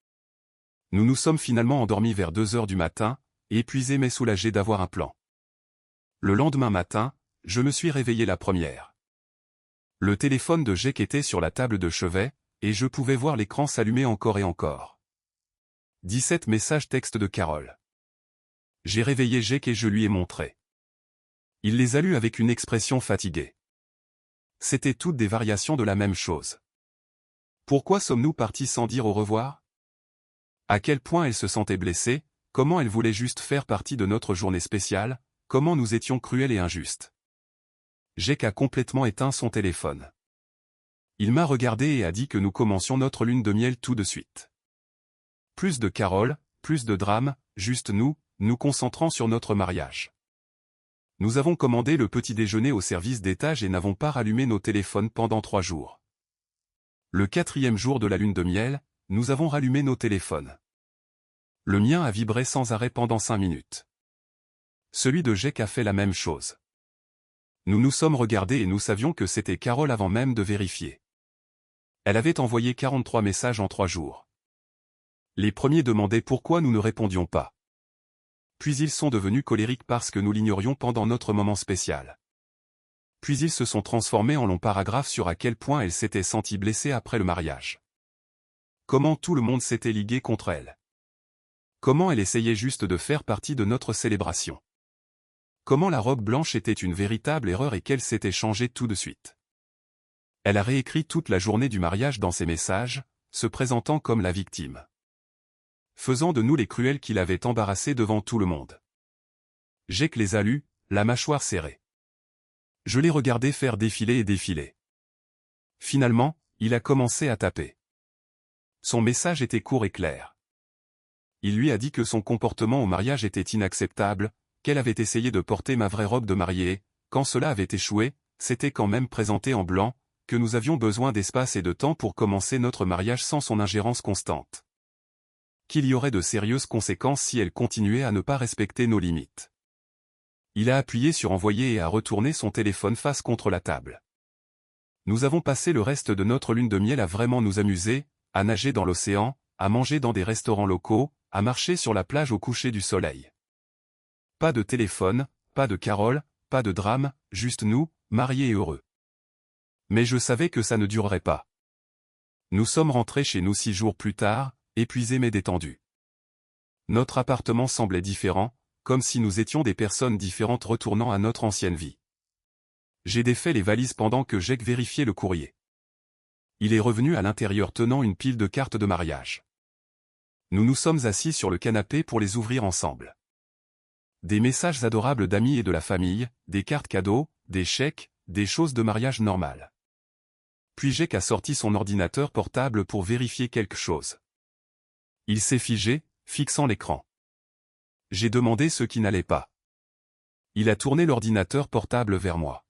Nous nous sommes finalement endormis vers 2 heures du matin, épuisés mais soulagés d'avoir un plan. Le lendemain matin, je me suis réveillé la première. Le téléphone de Jake était sur la table de chevet, et je pouvais voir l'écran s'allumer encore et encore. 17 messages textes de Carole. J'ai réveillé Jake et je lui ai montré. Il les a lus avec une expression fatiguée. C'étaient toutes des variations de la même chose. Pourquoi sommes-nous partis sans dire au revoir? À quel point elle se sentait blessée, comment elle voulait juste faire partie de notre journée spéciale, comment nous étions cruels et injustes. Jake a complètement éteint son téléphone. Il m'a regardé et a dit que nous commencions notre lune de miel tout de suite. Plus de Carole, plus de drame, juste nous concentrant sur notre mariage. Nous avons commandé le petit déjeuner au service d'étage et n'avons pas rallumé nos téléphones pendant 3 jours. Le 4e jour de la lune de miel, nous avons rallumé nos téléphones. Le mien a vibré sans arrêt pendant 5 minutes. Celui de Jake a fait la même chose. Nous nous sommes regardés et nous savions que c'était Carole avant même de vérifier. Elle avait envoyé 43 messages en 3 jours. Les premiers demandaient pourquoi nous ne répondions pas. Puis ils sont devenus colériques parce que nous l'ignorions pendant notre moment spécial. Puis ils se sont transformés en longs paragraphes sur à quel point elle s'était sentie blessée après le mariage. Comment tout le monde s'était ligué contre elle. Comment elle essayait juste de faire partie de notre célébration. Comment la robe blanche était une véritable erreur et qu'elle s'était changée tout de suite. Elle a réécrit toute la journée du mariage dans ses messages, se présentant comme la victime. Faisant de nous les cruels qui l'avaient embarrassée devant tout le monde. Jake les a lus, la mâchoire serrée. Je l'ai regardé faire défiler et défiler. Finalement, il a commencé à taper. Son message était court et clair. Il lui a dit que son comportement au mariage était inacceptable, qu'elle avait essayé de porter ma vraie robe de mariée, quand cela avait échoué, s'était quand même présenté en blanc, que nous avions besoin d'espace et de temps pour commencer notre mariage sans son ingérence constante. Qu'il y aurait de sérieuses conséquences si elle continuait à ne pas respecter nos limites. Il a appuyé sur envoyer et a retourné son téléphone face contre la table. Nous avons passé le reste de notre lune de miel à vraiment nous amuser, à nager dans l'océan, à manger dans des restaurants locaux, à marcher sur la plage au coucher du soleil. Pas de téléphone, pas de Carole, pas de drame, juste nous, mariés et heureux. Mais je savais que ça ne durerait pas. Nous sommes rentrés chez nous 6 jours plus tard, épuisés mais détendus. Notre appartement semblait différent, comme si nous étions des personnes différentes retournant à notre ancienne vie. J'ai défait les valises pendant que Jake vérifiait le courrier. Il est revenu à l'intérieur tenant une pile de cartes de mariage. Nous nous sommes assis sur le canapé pour les ouvrir ensemble. Des messages adorables d'amis et de la famille, des cartes cadeaux, des chèques, des choses de mariage normales. Puis Jake a sorti son ordinateur portable pour vérifier quelque chose. Il s'est figé, fixant l'écran. J'ai demandé ce qui n'allait pas. Il a tourné l'ordinateur portable vers moi.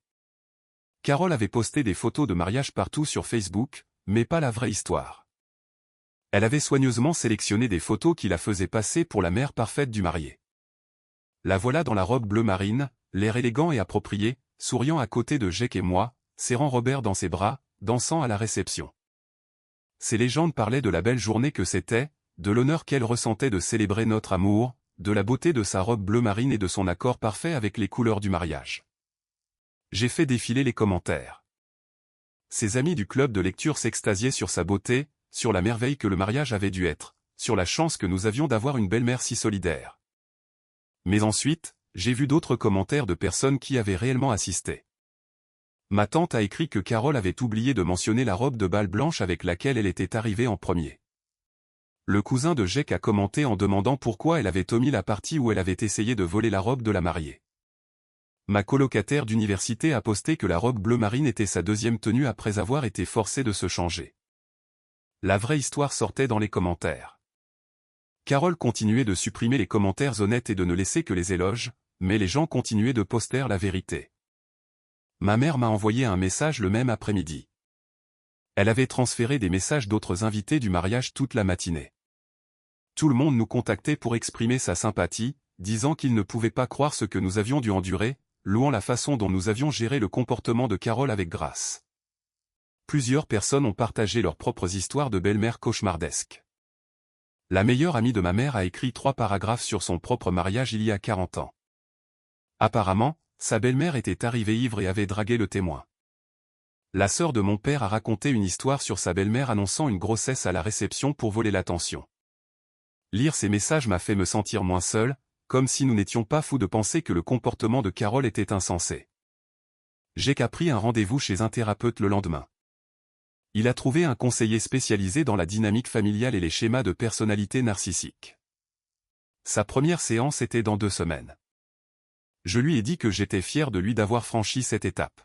Carole avait posté des photos de mariage partout sur Facebook, mais pas la vraie histoire. Elle avait soigneusement sélectionné des photos qui la faisaient passer pour la mère parfaite du marié. La voilà dans la robe bleu marine, l'air élégant et approprié, souriant à côté de Jake et moi, serrant Robert dans ses bras, dansant à la réception. Ces légendes parlaient de la belle journée que c'était, de l'honneur qu'elle ressentait de célébrer notre amour, de la beauté de sa robe bleu marine et de son accord parfait avec les couleurs du mariage. J'ai fait défiler les commentaires. Ses amis du club de lecture s'extasiaient sur sa beauté, sur la merveille que le mariage avait dû être, sur la chance que nous avions d'avoir une belle-mère si solidaire. Mais ensuite, j'ai vu d'autres commentaires de personnes qui avaient réellement assisté. Ma tante a écrit que Carole avait oublié de mentionner la robe de bal blanche avec laquelle elle était arrivée en premier. Le cousin de Jake a commenté en demandant pourquoi elle avait omis la partie où elle avait essayé de voler la robe de la mariée. Ma colocataire d'université a posté que la robe bleu marine était sa deuxième tenue après avoir été forcée de se changer. La vraie histoire sortait dans les commentaires. Carole continuait de supprimer les commentaires honnêtes et de ne laisser que les éloges, mais les gens continuaient de poster la vérité. Ma mère m'a envoyé un message le même après-midi. Elle avait transféré des messages d'autres invités du mariage toute la matinée. Tout le monde nous contactait pour exprimer sa sympathie, disant qu'il ne pouvait pas croire ce que nous avions dû endurer, louant la façon dont nous avions géré le comportement de Carole avec grâce. Plusieurs personnes ont partagé leurs propres histoires de belle-mère cauchemardesques. La meilleure amie de ma mère a écrit 3 paragraphes sur son propre mariage il y a 40 ans. Apparemment, sa belle-mère était arrivée ivre et avait dragué le témoin. La sœur de mon père a raconté une histoire sur sa belle-mère annonçant une grossesse à la réception pour voler l'attention. Lire ces messages m'a fait me sentir moins seul, comme si nous n'étions pas fous de penser que le comportement de Carole était insensé. J'ai pris un rendez-vous chez un thérapeute le lendemain. Il a trouvé un conseiller spécialisé dans la dynamique familiale et les schémas de personnalité narcissique. Sa première séance était dans 2 semaines. Je lui ai dit que j'étais fier de lui d'avoir franchi cette étape.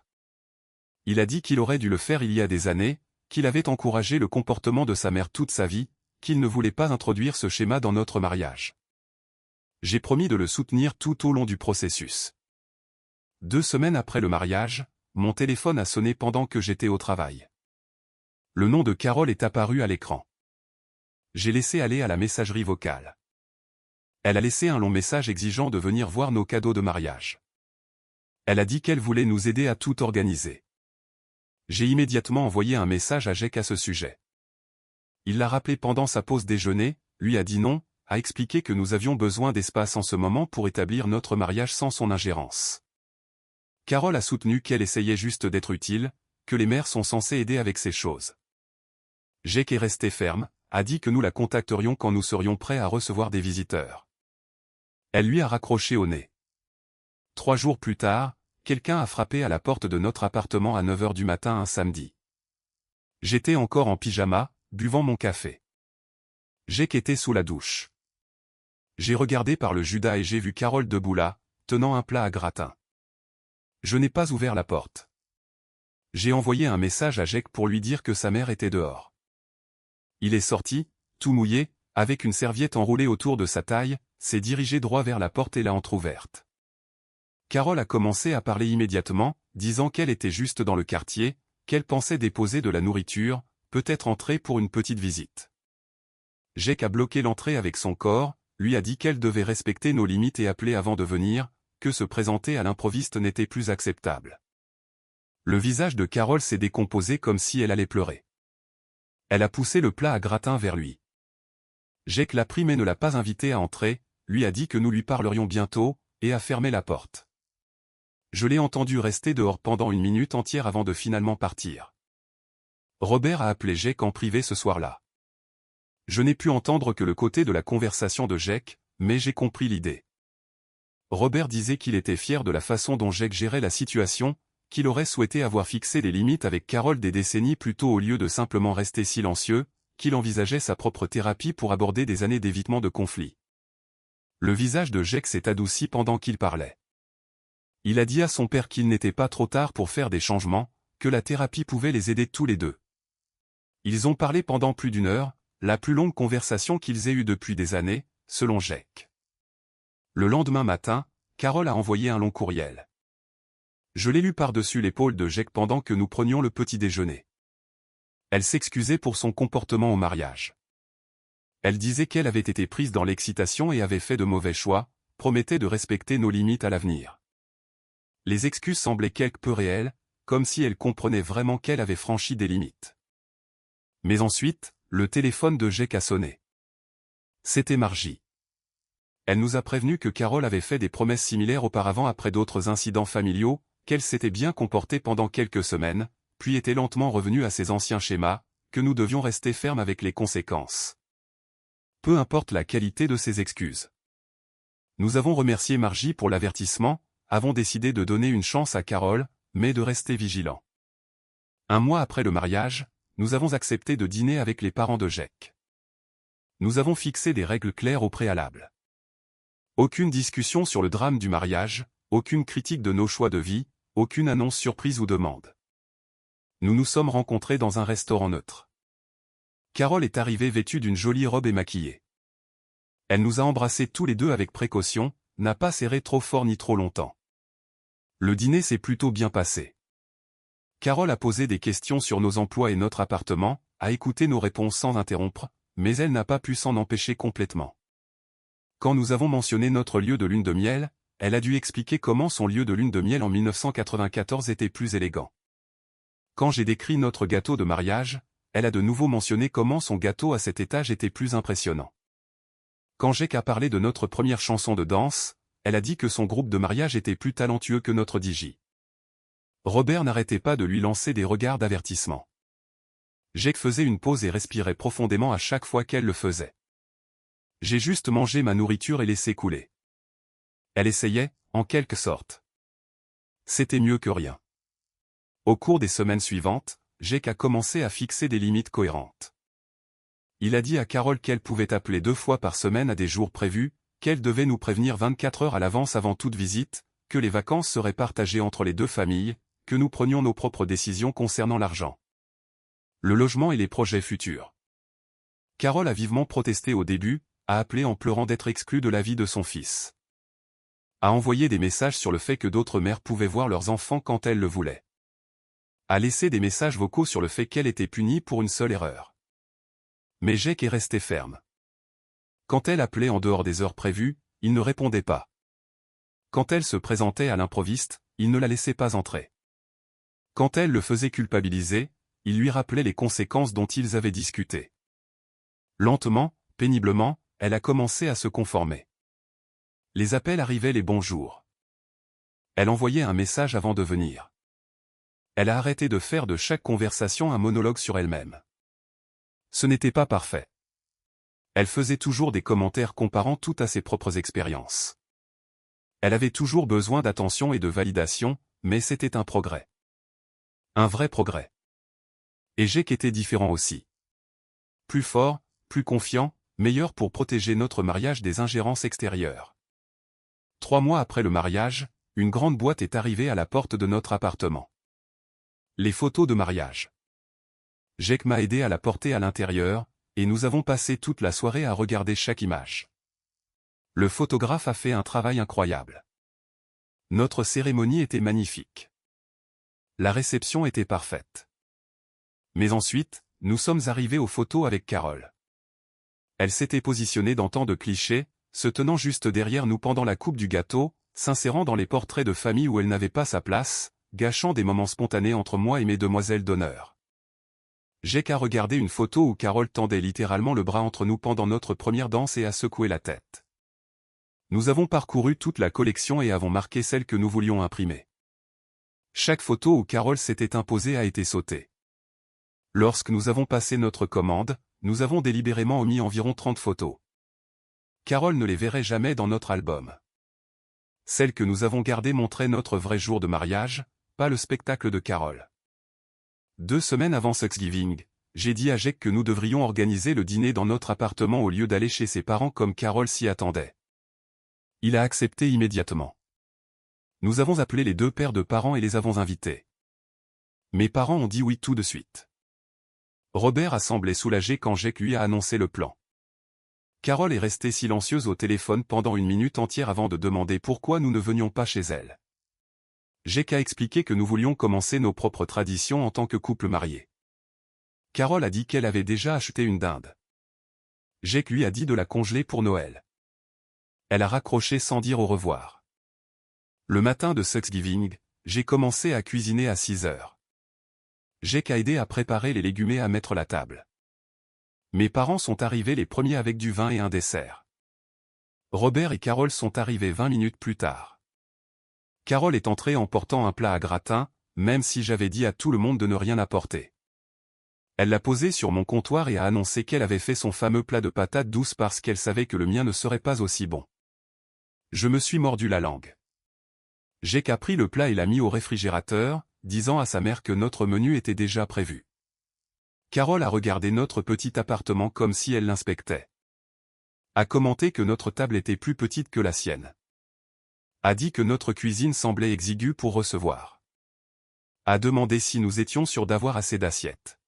Il a dit qu'il aurait dû le faire il y a des années, qu'il avait encouragé le comportement de sa mère toute sa vie, qu'il ne voulait pas introduire ce schéma dans notre mariage. J'ai promis de le soutenir tout au long du processus. 2 semaines après le mariage, mon téléphone a sonné pendant que j'étais au travail. Le nom de Carole est apparu à l'écran. J'ai laissé aller à la messagerie vocale. Elle a laissé un long message exigeant de venir voir nos cadeaux de mariage. Elle a dit qu'elle voulait nous aider à tout organiser. J'ai immédiatement envoyé un message à Jake à ce sujet. Il l'a rappelé pendant sa pause déjeuner, lui a dit non, a expliqué que nous avions besoin d'espace en ce moment pour établir notre mariage sans son ingérence. Carole a soutenu qu'elle essayait juste d'être utile, que les mères sont censées aider avec ces choses. Jake est resté ferme, a dit que nous la contacterions quand nous serions prêts à recevoir des visiteurs. Elle lui a raccroché au nez. 3 jours plus tard, quelqu'un a frappé à la porte de notre appartement à 9 h du matin un samedi. J'étais encore en pyjama, buvant mon café. Jake était sous la douche. J'ai regardé par le Judas et j'ai vu Carole debout là, tenant un plat à gratin. Je n'ai pas ouvert la porte. J'ai envoyé un message à Jake pour lui dire que sa mère était dehors. Il est sorti, tout mouillé, avec une serviette enroulée autour de sa taille, s'est dirigé droit vers la porte et l'a entr'ouverte. Carole a commencé à parler immédiatement, disant qu'elle était juste dans le quartier, qu'elle pensait déposer de la nourriture, peut-être entrer pour une petite visite. Jake a bloqué l'entrée avec son corps, lui a dit qu'elle devait respecter nos limites et appeler avant de venir, que se présenter à l'improviste n'était plus acceptable. Le visage de Carole s'est décomposé comme si elle allait pleurer. Elle a poussé le plat à gratin vers lui. Jake l'a pris mais ne l'a pas invité à entrer, lui a dit que nous lui parlerions bientôt, et a fermé la porte. Je l'ai entendu rester dehors pendant 1 minute entière avant de finalement partir. Robert a appelé Jake en privé ce soir-là. Je n'ai pu entendre que le côté de la conversation de Jake, mais j'ai compris l'idée. Robert disait qu'il était fier de la façon dont Jake gérait la situation, qu'il aurait souhaité avoir fixé des limites avec Carole des décennies plus tôt au lieu de simplement rester silencieux, qu'il envisageait sa propre thérapie pour aborder des années d'évitement de conflits. Le visage de Jake s'est adouci pendant qu'il parlait. Il a dit à son père qu'il n'était pas trop tard pour faire des changements, que la thérapie pouvait les aider tous les deux. Ils ont parlé pendant plus d'1 heure, la plus longue conversation qu'ils aient eue depuis des années, selon Jake. Le lendemain matin, Carole a envoyé un long courriel. Je l'ai lu par-dessus l'épaule de Jake pendant que nous prenions le petit déjeuner. Elle s'excusait pour son comportement au mariage. Elle disait qu'elle avait été prise dans l'excitation et avait fait de mauvais choix, promettait de respecter nos limites à l'avenir. Les excuses semblaient quelque peu réelles, comme si elle comprenait vraiment qu'elle avait franchi des limites. Mais ensuite, le téléphone de Jake a sonné. C'était Margie. Elle nous a prévenu que Carole avait fait des promesses similaires auparavant après d'autres incidents familiaux, qu'elle s'était bien comportée pendant quelques semaines, puis était lentement revenue à ses anciens schémas, que nous devions rester fermes avec les conséquences. Peu importe la qualité de ses excuses. Nous avons remercié Margie pour l'avertissement, avons décidé de donner une chance à Carole, mais de rester vigilants. 1 mois après le mariage, nous avons accepté de dîner avec les parents de Jake. Nous avons fixé des règles claires au préalable. Aucune discussion sur le drame du mariage, aucune critique de nos choix de vie, aucune annonce surprise ou demande. Nous nous sommes rencontrés dans un restaurant neutre. Carole est arrivée vêtue d'une jolie robe et maquillée. Elle nous a embrassés tous les deux avec précaution, n'a pas serré trop fort ni trop longtemps. Le dîner s'est plutôt bien passé. Carole a posé des questions sur nos emplois et notre appartement, a écouté nos réponses sans interrompre, mais elle n'a pas pu s'en empêcher complètement. Quand nous avons mentionné notre lieu de lune de miel, elle a dû expliquer comment son lieu de lune de miel en 1994 était plus élégant. Quand j'ai décrit notre gâteau de mariage, elle a de nouveau mentionné comment son gâteau à cet étage était plus impressionnant. Quand Jake a parlé de notre première chanson de danse, elle a dit que son groupe de mariage était plus talentueux que notre DJ. Robert n'arrêtait pas de lui lancer des regards d'avertissement. Jake faisait une pause et respirait profondément à chaque fois qu'elle le faisait. J'ai juste mangé ma nourriture et laissé couler. Elle essayait, en quelque sorte. C'était mieux que rien. Au cours des semaines suivantes, Jake a commencé à fixer des limites cohérentes. Il a dit à Carole qu'elle pouvait appeler 2 fois par semaine à des jours prévus, qu'elle devait nous prévenir 24 heures à l'avance avant toute visite, que les vacances seraient partagées entre les 2 familles, que nous prenions nos propres décisions concernant l'argent, le logement et les projets futurs. Carole a vivement protesté au début, a appelé en pleurant d'être exclue de la vie de son fils. A envoyé des messages sur le fait que d'autres mères pouvaient voir leurs enfants quand elles le voulaient. A laissé des messages vocaux sur le fait qu'elle était punie pour une seule erreur. Mais Jake est resté ferme. Quand elle appelait en dehors des heures prévues, il ne répondait pas. Quand elle se présentait à l'improviste, il ne la laissait pas entrer. Quand elle le faisait culpabiliser, il lui rappelait les conséquences dont ils avaient discuté. Lentement, péniblement, elle a commencé à se conformer. Les appels arrivaient les bons jours. Elle envoyait un message avant de venir. Elle a arrêté de faire de chaque conversation un monologue sur elle-même. Ce n'était pas parfait. Elle faisait toujours des commentaires comparant tout à ses propres expériences. Elle avait toujours besoin d'attention et de validation, mais c'était un progrès. Un vrai progrès. Et Jake était différent aussi. Plus fort, plus confiant, meilleur pour protéger notre mariage des ingérences extérieures. 3 mois après le mariage, une grande boîte est arrivée à la porte de notre appartement. Les photos de mariage. Jake m'a aidé à la porter à l'intérieur, et nous avons passé toute la soirée à regarder chaque image. Le photographe a fait un travail incroyable. Notre cérémonie était magnifique. La réception était parfaite. Mais ensuite, nous sommes arrivés aux photos avec Carole. Elle s'était positionnée dans tant de clichés, se tenant juste derrière nous pendant la coupe du gâteau, s'insérant dans les portraits de famille où elle n'avait pas sa place, gâchant des moments spontanés entre moi et mes demoiselles d'honneur. J'ai qu'à regarder une photo où Carole tendait littéralement le bras entre nous pendant notre première danse et a secoué la tête. Nous avons parcouru toute la collection et avons marqué celle que nous voulions imprimer. Chaque photo où Carole s'était imposée a été sautée. Lorsque nous avons passé notre commande, nous avons délibérément omis environ 30 photos. Carole ne les verrait jamais dans notre album. Celles que nous avons gardées montraient notre vrai jour de mariage, pas le spectacle de Carole. 2 semaines avant Thanksgiving, j'ai dit à Jake que nous devrions organiser le dîner dans notre appartement au lieu d'aller chez ses parents comme Carole s'y attendait. Il a accepté immédiatement. Nous avons appelé les 2 pères de parents et les avons invités. Mes parents ont dit oui tout de suite. Robert a semblé soulagé quand Jake lui a annoncé le plan. Carole est restée silencieuse au téléphone pendant 1 minute entière avant de demander pourquoi nous ne venions pas chez elle. Jake a expliqué que nous voulions commencer nos propres traditions en tant que couple marié. Carole a dit qu'elle avait déjà acheté une dinde. Jake lui a dit de la congeler pour Noël. Elle a raccroché sans dire au revoir. Le matin de Thanksgiving, j'ai commencé à cuisiner à 6 heures. Jake a aidé à préparer les légumes et à mettre la table. Mes parents sont arrivés les premiers avec du vin et un dessert. Robert et Carole sont arrivés 20 minutes plus tard. Carole est entrée en portant un plat à gratin, même si j'avais dit à tout le monde de ne rien apporter. Elle l'a posé sur mon comptoir et a annoncé qu'elle avait fait son fameux plat de patates douces parce qu'elle savait que le mien ne serait pas aussi bon. Je me suis mordu la langue. Jake a pris le plat et l'a mis au réfrigérateur, disant à sa mère que notre menu était déjà prévu. Carole a regardé notre petit appartement comme si elle l'inspectait. A commenté que notre table était plus petite que la sienne. A dit que notre cuisine semblait exiguë pour recevoir. A demandé si nous étions sûrs d'avoir assez d'assiettes.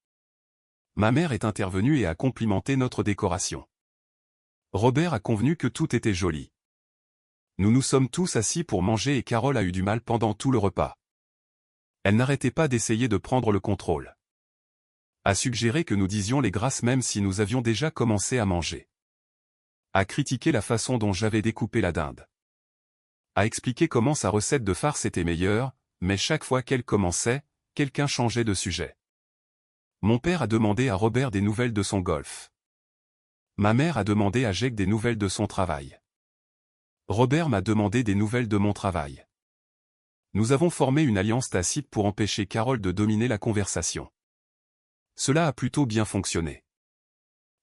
Ma mère est intervenue et a complimenté notre décoration. Robert a convenu que tout était joli. Nous nous sommes tous assis pour manger et Carole a eu du mal pendant tout le repas. Elle n'arrêtait pas d'essayer de prendre le contrôle. A suggéré que nous disions les grâces même si nous avions déjà commencé à manger. A critiqué la façon dont j'avais découpé la dinde. A expliqué comment sa recette de farce était meilleure, mais chaque fois qu'elle commençait, quelqu'un changeait de sujet. Mon père a demandé à Robert des nouvelles de son golf. Ma mère a demandé à Jake des nouvelles de son travail. Robert m'a demandé des nouvelles de mon travail. Nous avons formé une alliance tacite pour empêcher Carole de dominer la conversation. Cela a plutôt bien fonctionné.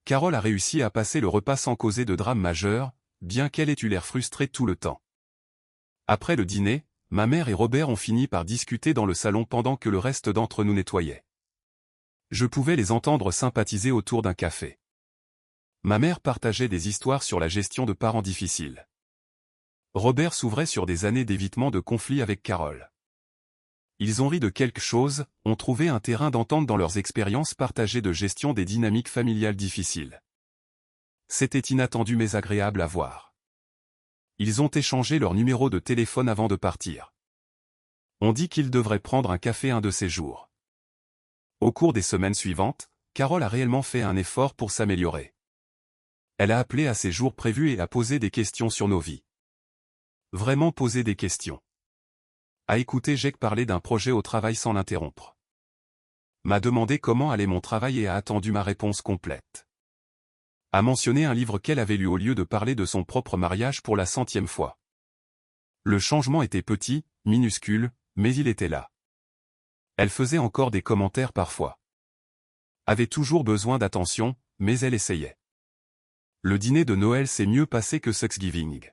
Carole a réussi à passer le repas sans causer de drame majeur, bien qu'elle ait eu l'air frustrée tout le temps. Après le dîner, ma mère et Robert ont fini par discuter dans le salon pendant que le reste d'entre nous nettoyait. Je pouvais les entendre sympathiser autour d'un café. Ma mère partageait des histoires sur la gestion de parents difficiles. Robert s'ouvrait sur des années d'évitement de conflits avec Carole. Ils ont ri de quelque chose, ont trouvé un terrain d'entente dans leurs expériences partagées de gestion des dynamiques familiales difficiles. C'était inattendu mais agréable à voir. Ils ont échangé leur numéro de téléphone avant de partir. On dit qu'ils devraient prendre un café un de ces jours. Au cours des semaines suivantes, Carole a réellement fait un effort pour s'améliorer. Elle a appelé à ses jours prévus et a posé des questions sur nos vies. Vraiment poser des questions. A écouté Jake parler d'un projet au travail sans l'interrompre. M'a demandé comment allait mon travail et a attendu ma réponse complète. A mentionné un livre qu'elle avait lu au lieu de parler de son propre mariage pour la 100e fois. Le changement était petit, minuscule, mais il était là. Elle faisait encore des commentaires parfois. Avait toujours besoin d'attention, mais elle essayait. Le dîner de Noël s'est mieux passé que Thanksgiving.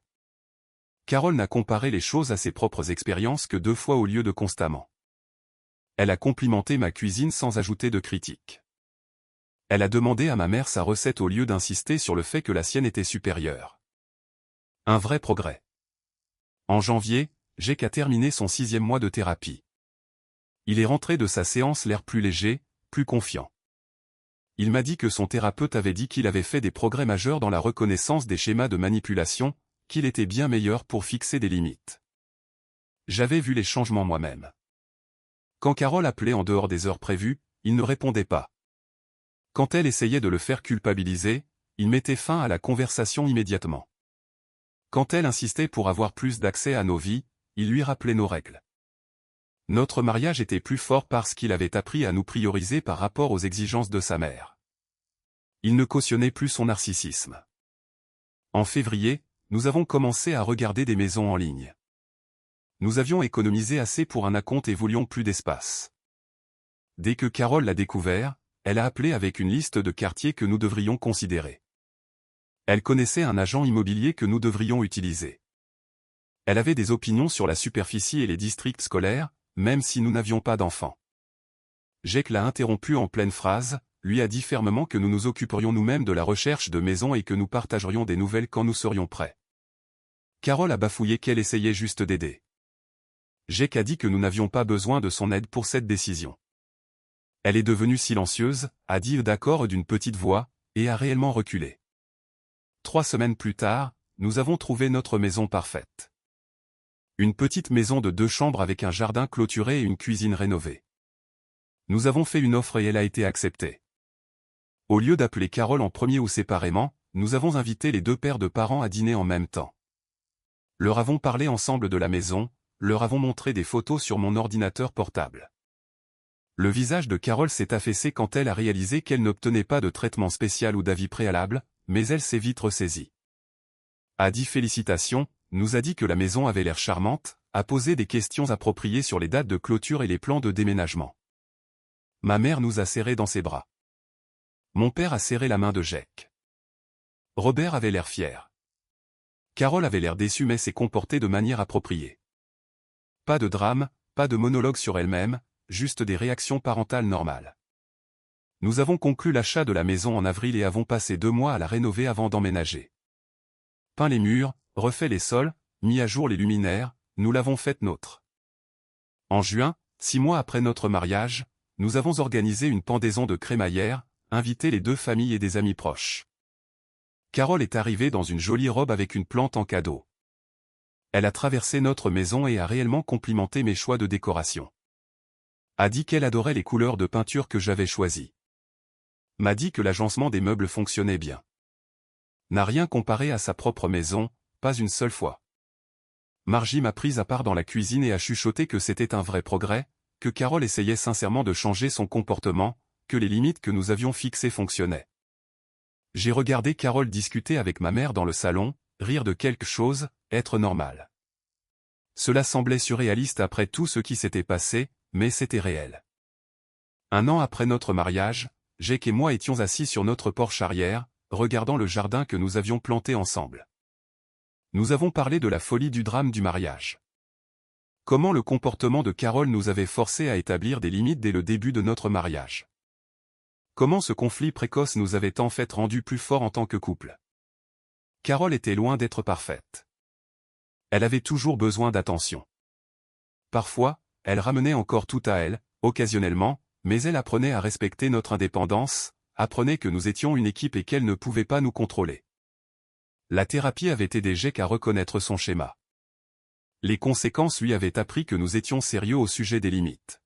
Carole n'a comparé les choses à ses propres expériences que 2 fois au lieu de constamment. Elle a complimenté ma cuisine sans ajouter de critiques. Elle a demandé à ma mère sa recette au lieu d'insister sur le fait que la sienne était supérieure. Un vrai progrès. En janvier, Jake a terminé son 6e mois de thérapie. Il est rentré de sa séance l'air plus léger, plus confiant. Il m'a dit que son thérapeute avait dit qu'il avait fait des progrès majeurs dans la reconnaissance des schémas de manipulation, qu'il était bien meilleur pour fixer des limites. J'avais vu les changements moi-même. Quand Carole appelait en dehors des heures prévues, il ne répondait pas. Quand elle essayait de le faire culpabiliser, il mettait fin à la conversation immédiatement. Quand elle insistait pour avoir plus d'accès à nos vies, il lui rappelait nos règles. Notre mariage était plus fort parce qu'il avait appris à nous prioriser par rapport aux exigences de sa mère. Il ne cautionnait plus son narcissisme. En février, nous avons commencé à regarder des maisons en ligne. Nous avions économisé assez pour un acompte et voulions plus d'espace. Dès que Carole l'a découvert, elle a appelé avec une liste de quartiers que nous devrions considérer. Elle connaissait un agent immobilier que nous devrions utiliser. Elle avait des opinions sur la superficie et les districts scolaires, même si nous n'avions pas d'enfants. Jake l'a interrompu en pleine phrase, lui a dit fermement que nous nous occuperions nous-mêmes de la recherche de maisons et que nous partagerions des nouvelles quand nous serions prêts. Carole a bafouillé qu'elle essayait juste d'aider. Jake a dit que nous n'avions pas besoin de son aide pour cette décision. Elle est devenue silencieuse, a dit d'accord d'une petite voix, et a réellement reculé. 3 semaines plus tard, nous avons trouvé notre maison parfaite. Une petite maison de 2 chambres avec un jardin clôturé et une cuisine rénovée. Nous avons fait une offre et elle a été acceptée. Au lieu d'appeler Carole en premier ou séparément, nous avons invité les 2 pères de parents à dîner en même temps. Leur avons parlé ensemble de la maison, leur avons montré des photos sur mon ordinateur portable. Le visage de Carole s'est affaissé quand elle a réalisé qu'elle n'obtenait pas de traitement spécial ou d'avis préalable, mais elle s'est vite ressaisie. A dit félicitations, nous a dit que la maison avait l'air charmante, a posé des questions appropriées sur les dates de clôture et les plans de déménagement. Ma mère nous a serrés dans ses bras. Mon père a serré la main de Jake. Robert avait l'air fier. Carole avait l'air déçue mais s'est comportée de manière appropriée. Pas de drame, pas de monologue sur elle-même, juste des réactions parentales normales. Nous avons conclu l'achat de la maison en avril et avons passé 2 mois à la rénover avant d'emménager. Peint les murs, refait les sols, mis à jour les luminaires, nous l'avons faite nôtre. En juin, 6 mois après notre mariage, nous avons organisé une pendaison de crémaillère, invité les 2 familles et des amis proches. Carole est arrivée dans une jolie robe avec une plante en cadeau. Elle a traversé notre maison et a réellement complimenté mes choix de décoration. A dit qu'elle adorait les couleurs de peinture que j'avais choisies. M'a dit que l'agencement des meubles fonctionnait bien. N'a rien comparé à sa propre maison, pas une seule fois. Margie m'a prise à part dans la cuisine et a chuchoté que c'était un vrai progrès, que Carole essayait sincèrement de changer son comportement, que les limites que nous avions fixées fonctionnaient. J'ai regardé Carole discuter avec ma mère dans le salon, rire de quelque chose, être normal. Cela semblait surréaliste après tout ce qui s'était passé, mais c'était réel. 1 an après notre mariage, Jake et moi étions assis sur notre porche arrière, regardant le jardin que nous avions planté ensemble. Nous avons parlé de la folie du drame du mariage. Comment le comportement de Carole nous avait forcés à établir des limites dès le début de notre mariage. Comment ce conflit précoce nous avait en fait rendus plus forts en tant que couple. Carole était loin d'être parfaite. Elle avait toujours besoin d'attention. Parfois, elle ramenait encore tout à elle, occasionnellement, mais elle apprenait à respecter notre indépendance, apprenait que nous étions une équipe et qu'elle ne pouvait pas nous contrôler. La thérapie avait aidé Jake à reconnaître son schéma. Les conséquences lui avaient appris que nous étions sérieux au sujet des limites.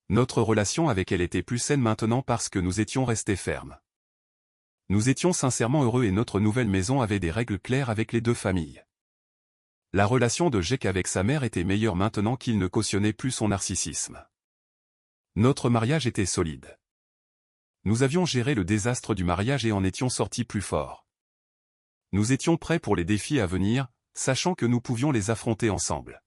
Notre relation avec elle était plus saine maintenant parce que nous étions restés fermes. Nous étions sincèrement heureux et notre nouvelle maison avait des règles claires avec les deux familles. La relation de Jake avec sa mère était meilleure maintenant qu'il ne cautionnait plus son narcissisme. Notre mariage était solide. Nous avions géré le désastre du mariage et en étions sortis plus forts. Nous étions prêts pour les défis à venir, sachant que nous pouvions les affronter ensemble.